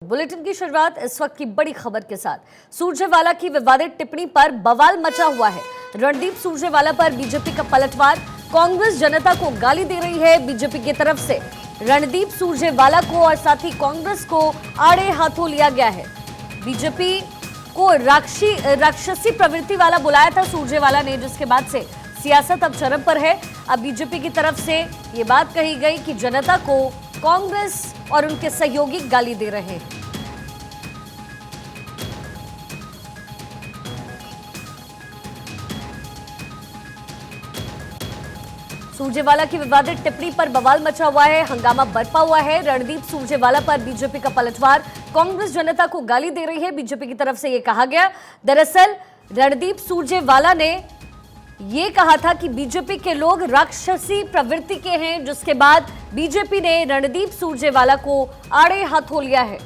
Bulletin की शुरुआत इस वक्त की बड़ी खबर के साथ। सुरजेवाला की विवादित टिप्पणी पर बवाल मचा हुआ है। रणदीप सुरजेवाला पर बीजेपी का पलटवार। कांग्रेस जनता को गाली दे रही है बीजेपी की तरफ से। रणदीप सुरजेवाला को और साथ ही कांग्रेस को आड़े हाथों लिया गया है। बीजेपी को राक्षसी प्रवृत्ति वाला बुलाया था सुरजेवाला ने, जिसके बाद से सियासत अब चरम पर है। अब बीजेपी की तरफ से ये बात कही गई कि जनता को कांग्रेस और उनके सहयोगी गाली दे रहे हैं। सुरजेवाला की विवादित टिप्पणी पर बवाल मचा हुआ है, हंगामा बरपा हुआ है। रणदीप सुरजेवाला पर बीजेपी का पलटवार। कांग्रेस जनता को गाली दे रही है, बीजेपी की तरफ से यह कहा गया। दरअसल रणदीप सुरजेवाला ने ये कहा था कि बीजेपी के लोग राक्षसी प्रवृत्ति के हैं, जिसके बाद बीजेपी ने रणदीप सुरजेवाला को आड़े हाथों लिया है।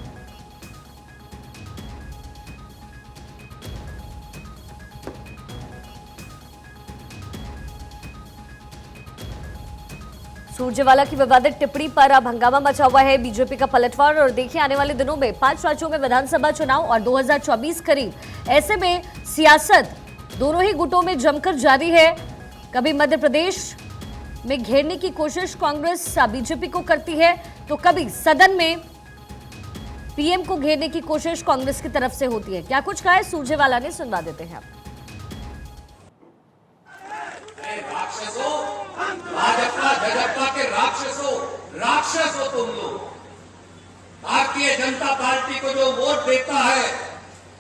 सुरजेवाला की विवादित टिप्पणी पर अब हंगामा मचा हुआ है, बीजेपी का पलटवार। और देखिए, आने वाले दिनों में 5 राज्यों में विधानसभा चुनाव और 2024 करीब। ऐसे में सियासत दोनों ही गुटों में जमकर जारी है। कभी मध्य प्रदेश में घेरने की कोशिश कांग्रेस बीजेपी को करती है, तो कभी सदन में पीएम को घेरने की कोशिश कांग्रेस की तरफ से होती है। क्या कुछ कहा है सुरजेवाला ने, सुनवा देते हैं आप। भाजपा के राक्षस हो तुम लोग। भारतीय जनता पार्टी को जो वोट देता है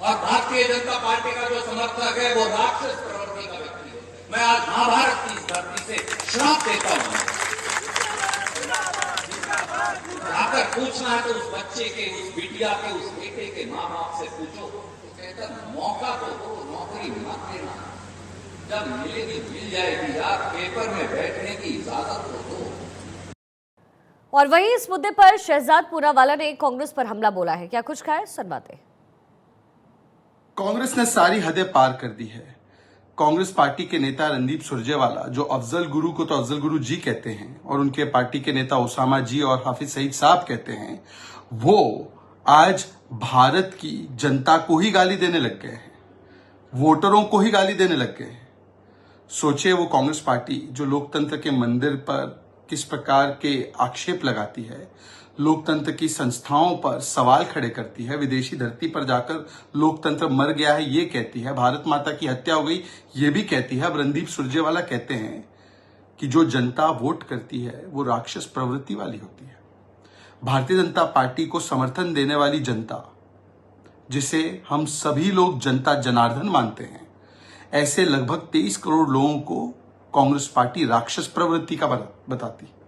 और भारतीय जनता पार्टी का जो समर्थक है, वो राक्षस प्रवृत्ति का व्यक्ति है। मैं आज महाभारत की इस धरती से श्राप देता हूं। जाकर पूछना है तो उस बच्चे के, उस बिटिया के, उस बेटे के मां बाप से पूछो। तो कहता मौका तो दो, नौकरी मत देना। जब मिलेगी मिल जाएगी यार, पेपर में बैठने की इजाजत तो दो। और वहीं इस मुद्दे पर शहजाद पूनावाला ने कांग्रेस पर हमला बोला है। क्या कुछ कहा है, सुनवाते। कांग्रेस ने सारी हदें पार कर दी है। कांग्रेस पार्टी के नेता रणदीप सुरजेवाला, जो अफजल गुरु को तो अफजल गुरु जी कहते हैं और उनके पार्टी के नेता ओसामा जी और हाफिज सईद साहब कहते हैं, वो आज भारत की जनता को ही गाली देने लग गए हैं, वोटरों को ही गाली देने लग गए हैं। सोचिए, वो कांग्रेस पार्टी जो लोकतंत्र के मंदिर पर किस प्रकार के आक्षेप लगाती है, लोकतंत्र की संस्थाओं पर सवाल खड़े करती है, विदेशी धरती पर जाकर लोकतंत्र मर गया है ये कहती है, भारत माता की हत्या हो गई ये भी कहती है। अब रणदीप सुरजेवाला कहते हैं कि जो जनता वोट करती है वो राक्षस प्रवृत्ति वाली होती है। भारतीय जनता पार्टी को समर्थन देने वाली जनता, जिसे हम सभी लोग जनता जनार्दन मानते हैं, ऐसे लगभग 23 करोड़ लोगों को कांग्रेस पार्टी राक्षस प्रवृत्ति का बताती है।